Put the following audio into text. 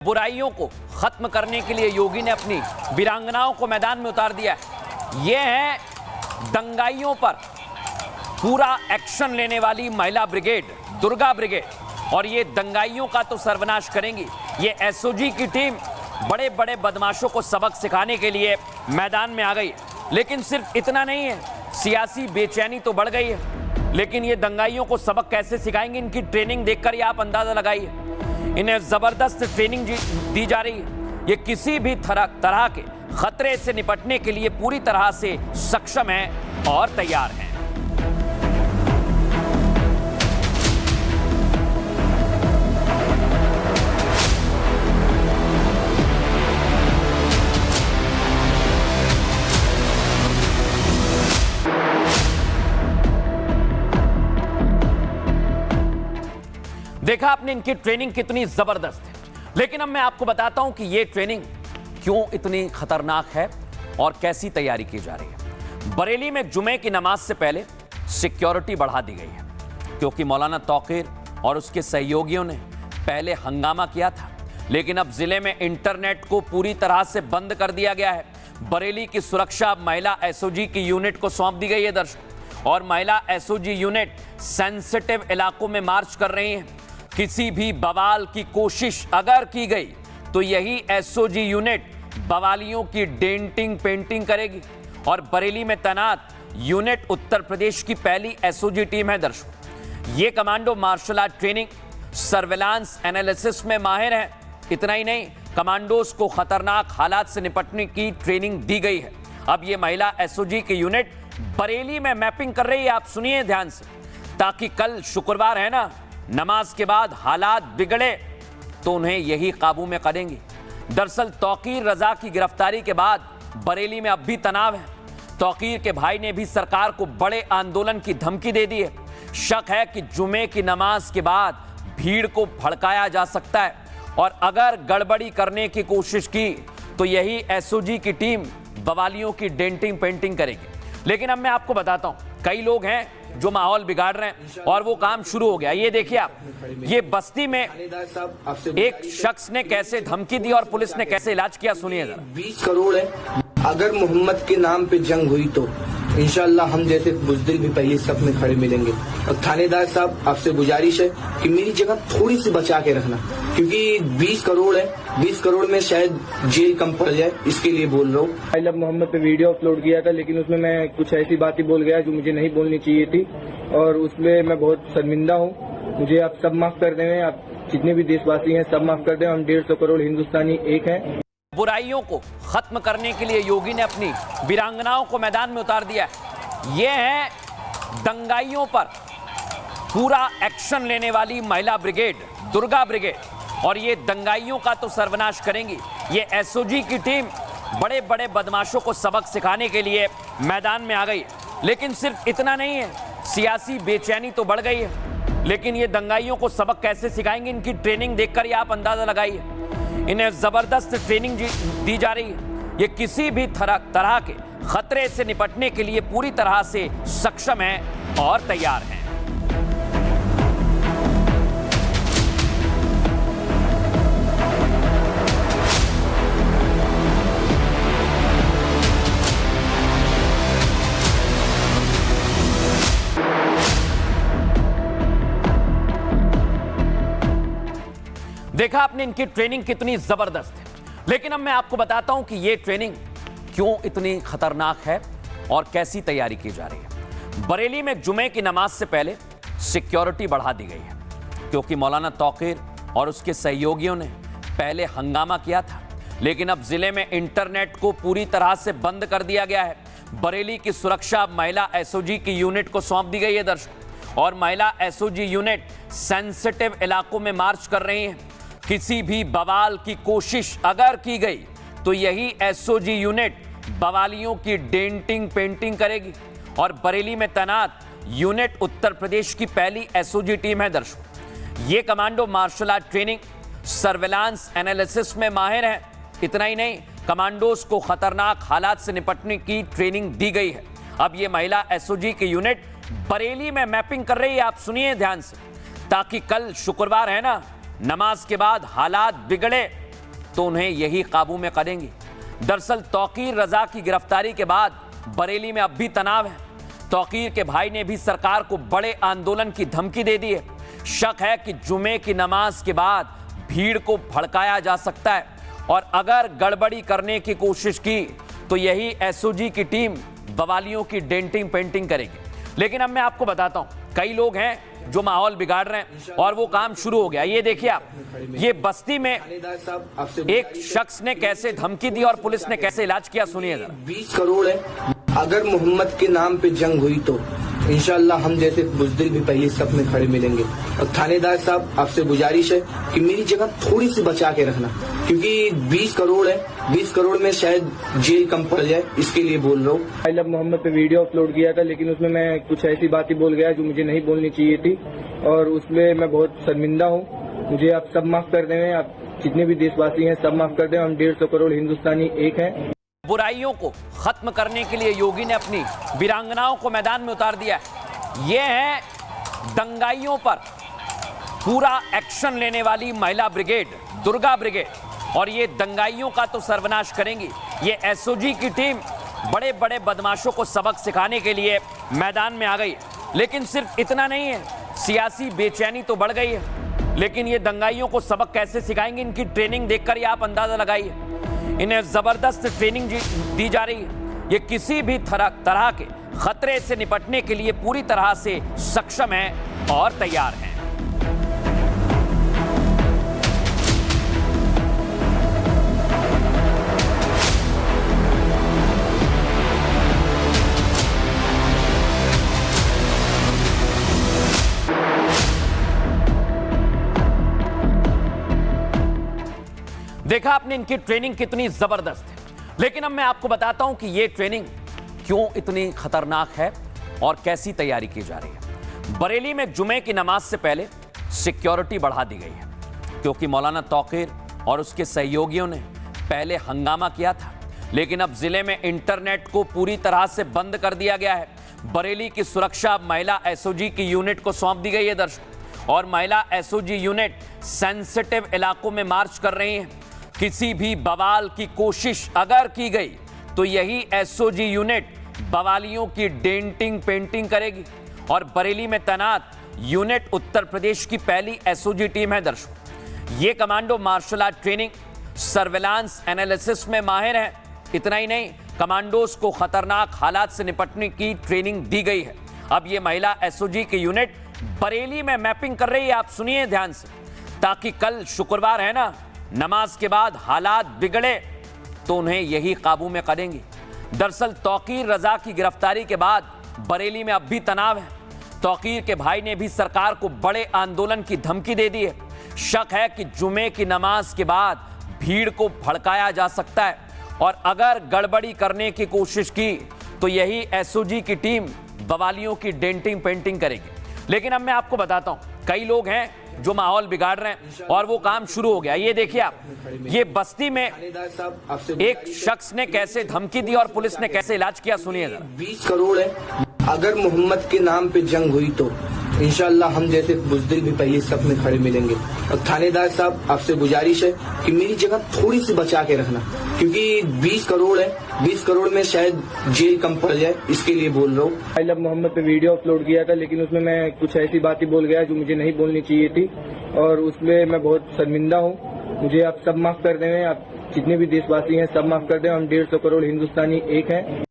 बुराइयों को खत्म करने के लिए योगी ने अपनी वीरांगनाओं को मैदान में उतार दिया है। ये है दंगाइयों पर पूरा एक्शन लेने वाली महिला ब्रिगेड, दुर्गा ब्रिगेड। और ये दंगाइयों का तो सर्वनाश करेंगी। ये एसओजी की टीम बड़े बड़े बदमाशों को सबक सिखाने के लिए मैदान में आ गई है। लेकिन सिर्फ इतना नहीं है, सियासी बेचैनी तो बढ़ गई है। लेकिन ये दंगाइयों को सबक कैसे सिखाएंगे, इनकी ट्रेनिंग देखकर ही आप अंदाजा लगाइए। इन्हें जबरदस्त ट्रेनिंग दी जा रही है। ये किसी भी तरह के खतरे से निपटने के लिए पूरी तरह से सक्षम हैं और तैयार हैं। देखा आपने इनकी ट्रेनिंग कितनी जबरदस्त है। लेकिन अब मैं आपको बताता हूं कि यह ट्रेनिंग क्यों इतनी खतरनाक है और कैसी तैयारी की जा रही है। बरेली में जुमे की नमाज से पहले सिक्योरिटी बढ़ा दी गई है, क्योंकि मौलाना तौकीर और उसके सहयोगियों ने पहले हंगामा किया था। लेकिन अब जिले में इंटरनेट को पूरी तरह से बंद कर दिया गया है। बरेली की सुरक्षा महिला एसओजी की यूनिट को सौंप दी गई है दर्शक, और महिला एसओजी यूनिट सेंसिटिव इलाकों में मार्च कर रही है। किसी भी बवाल की कोशिश अगर की गई तो यही एसओजी यूनिट बवालियों की डेंटिंग पेंटिंग करेगी। और बरेली में तैनात यूनिट उत्तर प्रदेश की पहली एसओजी टीम है दर्शकों। ये commando martial art training, surveillance analysis में माहिर है। इतना ही नहीं, कमांडोज को खतरनाक हालात से निपटने की ट्रेनिंग दी गई है। अब ये महिला एसओजी की यूनिट बरेली में मैपिंग कर रही है। आप सुनिए ध्यान से, ताकि कल शुक्रवार है ना, नमाज के बाद हालात बिगड़े तो उन्हें यही काबू में करेंगी। दरअसल तौकीर रजा की गिरफ्तारी के बाद बरेली में अब भी तनाव है। तौकीर के भाई ने भी सरकार को बड़े आंदोलन की धमकी दे दी है। शक है कि जुमे की नमाज के बाद भीड़ को भड़काया जा सकता है, और अगर गड़बड़ी करने की कोशिश की तो यही एसओजी की टीम बवालियों की डेंटिंग पेंटिंग करेगी। लेकिन अब मैं आपको बताता हूं, कई लोग हैं जो माहौल बिगाड़ रहे हैं और वो काम शुरू हो गया। ये देखिए आप, ये बस्ती में एक शख्स ने कैसे धमकी दी और पुलिस ने कैसे इलाज किया, सुनिए जरा। 20 करोड़ है, अगर मोहम्मद के नाम पे जंग हुई तो इंशाल्लाह हम जैसे बुजदिल भी पहले सफ में खड़े मिलेंगे। और थानेदार साहब, आपसे गुजारिश है कि मेरी जगह थोड़ी सी बचा के रखना, क्योंकि 20 करोड़ है, 20 करोड़ में शायद जेल कम पड़ जाए, इसके लिए बोल रहा हूँ। आई लव मोहम्मद पे वीडियो अपलोड किया था, लेकिन उसमें मैं कुछ ऐसी बातें बोल गया जो मुझे नहीं बोलनी चाहिए थी, और उसमें मैं बहुत शर्मिंदा हूँ। मुझे आप सब माफ कर दें, आप जितने भी देशवासी हैं सब माफ कर दें। हम 150 करोड़ हिंदुस्तानी एक हैं। बुराइयों को खत्म करने के लिए योगी ने अपनी वीरांगनाओं को मैदान में उतार दिया है। ये है दंगाइयों पर पूरा एक्शन लेने वाली महिला ब्रिगेड, दुर्गा ब्रिगेड। और ये दंगाइयों का तो सर्वनाश करेंगी। ये एसओजी की टीम बड़े बड़े बदमाशों को सबक सिखाने के लिए मैदान में आ गई है। लेकिन सिर्फ इतना नहीं है, सियासी बेचैनी तो बढ़ गई है। लेकिन ये दंगाइयों को सबक कैसे सिखाएंगे, इनकी ट्रेनिंग देखकर ही आप अंदाजा लगाइए। इन्हें जबरदस्त ट्रेनिंग दी जा रही है। ये किसी भी तरह के खतरे से निपटने के लिए पूरी तरह से सक्षम हैं और तैयार हैं। देखा आपने इनकी ट्रेनिंग कितनी जबरदस्त है। लेकिन अब मैं आपको बताता हूं कि यह ट्रेनिंग क्यों इतनी खतरनाक है और कैसी तैयारी की जा रही है। बरेली में जुमे की नमाज से पहले सिक्योरिटी बढ़ा दी गई है, क्योंकि मौलाना तौकीर और उसके सहयोगियों ने पहले हंगामा किया था। लेकिन अब जिले में इंटरनेट को पूरी तरह से बंद कर दिया गया है। बरेली की सुरक्षा महिला एसओजी की यूनिट को सौंप दी गई है दर्शक, और महिला एसओजी यूनिट सेंसिटिव इलाकों में मार्च कर रही है। किसी भी बवाल की कोशिश अगर की गई तो यही एसओजी यूनिट बवालियों की डेंटिंग पेंटिंग करेगी। और बरेली में तैनात यूनिट उत्तर प्रदेश की पहली एसओजी टीम है दर्शकों। ये commando martial art training, surveillance analysis में माहिर है। इतना ही नहीं, कमांडोज को खतरनाक हालात से निपटने की ट्रेनिंग दी गई है। अब ये महिला एसओजी की यूनिट बरेली में मैपिंग कर रही है। आप सुनिए ध्यान से, ताकि कल शुक्रवार है ना, नमाज के बाद हालात बिगड़े तो उन्हें यही काबू में करेंगे। दरअसल तौकीर रजा की गिरफ्तारी के बाद बरेली में अब भी तनाव है। तौकीर के भाई ने भी सरकार को बड़े आंदोलन की धमकी दे दी है। शक है कि जुमे की नमाज के बाद भीड़ को भड़काया जा सकता है और अगर गड़बड़ी करने की कोशिश की तो यही एसओजी की टीम बवालियों की डेंटिंग पेंटिंग करेगी। लेकिन अब मैं आपको बताता हूं, कई लोग हैं जो माहौल बिगाड़ रहे हैं और वो काम शुरू हो गया। ये देखिए आप, ये बस्ती में एक शख्स ने कैसे धमकी दी और पुलिस ने कैसे इलाज किया, सुनिए जरा। 20 करोड़ है, अगर मोहम्मद के नाम पे जंग हुई तो इंशाल्लाह हम जैसे बुजदिल भी पहले सब में खड़े मिलेंगे। और थानेदार साहब आपसे गुजारिश है कि मेरी जगह थोड़ी सी बचा के रखना, क्योंकि 20 करोड़ है, 20 करोड़ में शायद जेल कम पड़ जाए, इसके लिए बोल रहा हूँ। आई लव मोहम्मद पे वीडियो अपलोड किया था, लेकिन उसमें मैं कुछ ऐसी बातें बोल गया जो मुझे नहीं बोलनी चाहिए थी और उसमें मैं बहुत शर्मिंदा हूँ। मुझे आप सब माफ कर दें, आप जितने भी देशवासी हैं सब माफ कर दें। हम 150 करोड़ हिंदुस्तानी एक हैं। बुराइयों को खत्म करने के लिए योगी ने अपनी वीरांगनाओं को मैदान में उतार दिया है। ये है दंगाइयों पर पूरा एक्शन लेने वाली महिला ब्रिगेड, दुर्गा ब्रिगेड, और ये दंगाइयों का तो सर्वनाश करेंगी। ये एसओजी की टीम बड़े बड़े बदमाशों को सबक सिखाने के लिए मैदान में आ गई। लेकिन सिर्फ इतना नहीं है, सियासी बेचैनी तो बढ़ गई है। लेकिन ये दंगाइयों को सबक कैसे सिखाएंगे, इनकी ट्रेनिंग देखकर ही आप अंदाजा लगाइए। इन्हें जबरदस्त ट्रेनिंग दी जा रही है। ये किसी भी तरह के खतरे से निपटने के लिए पूरी तरह से सक्षम है और तैयार हैं। देखा आपने इनकी ट्रेनिंग कितनी जबरदस्त है। लेकिन अब मैं आपको बताता हूं कि यह ट्रेनिंग क्यों इतनी खतरनाक है और कैसी तैयारी की जा रही है। बरेली में जुमे की नमाज से पहले सिक्योरिटी बढ़ा दी गई है, क्योंकि मौलाना तौकीर और उसके सहयोगियों ने पहले हंगामा किया था। लेकिन अब जिले में इंटरनेट को पूरी तरह से बंद कर दिया गया है। बरेली की सुरक्षा अब महिला एसओजी की यूनिट को सौंप दी गई है दर्शक, और महिला एसओजी यूनिट सेंसिटिव इलाकों में मार्च कर रही है। किसी भी बवाल की कोशिश अगर की गई तो यही एसओजी यूनिट बवालियों की डेंटिंग पेंटिंग करेगी। और बरेली में तैनात यूनिट उत्तर प्रदेश की पहली एसओजी टीम है दर्शकों। ये commando martial art training, surveillance analysis में माहिर है। इतना ही नहीं, कमांडोज को खतरनाक हालात से निपटने की ट्रेनिंग दी गई है। अब ये महिला एसओजी की यूनिट बरेली में मैपिंग कर रही है। आप सुनिए ध्यान से, ताकि कल शुक्रवार है ना, नमाज के बाद हालात बिगड़े तो उन्हें यही काबू में करेंगे। दरअसल तौकीर रजा की गिरफ्तारी के बाद बरेली में अब भी तनाव है। तौकीर के भाई ने भी सरकार को बड़े आंदोलन की धमकी दे दी है। शक है कि जुमे की नमाज के बाद भीड़ को भड़काया जा सकता है और अगर गड़बड़ी करने की कोशिश की तो यही एसओजी की टीम बवालियों की डेंटिंग पेंटिंग करेगी। लेकिन अब मैं आपको बताता हूं, कई लोग हैं जो माहौल बिगाड़ रहे हैं और वो काम शुरू हो गया। ये देखिए आप, ये बस्ती में एक शख्स ने कैसे धमकी दी और पुलिस ने कैसे इलाज किया, सुनिए जरा। 20 करोड़ है, अगर मोहम्मद के नाम पे जंग हुई तो इंशाल्लाह हम जैसे बुजदिल भी पहले सब में खड़े मिलेंगे। और थानेदार साहब आपसे गुजारिश है कि मेरी जगह थोड़ी सी बचा के रखना, क्योंकि 20 करोड़ है, 20 करोड़ में शायद जेल कम पड़ जाए, इसके लिए बोल रहा हूँ। आई लव मोहम्मद पे वीडियो अपलोड किया था, लेकिन उसमें मैं कुछ ऐसी बातें बोल गया जो मुझे नहीं बोलनी चाहिए थी और उसमें मैं बहुत शर्मिंदा हूँ। मुझे आप सब माफ कर दें, आप जितने भी देशवासी हैं सब माफ कर दें। हम 150 करोड़ हिंदुस्तानी एक हैं।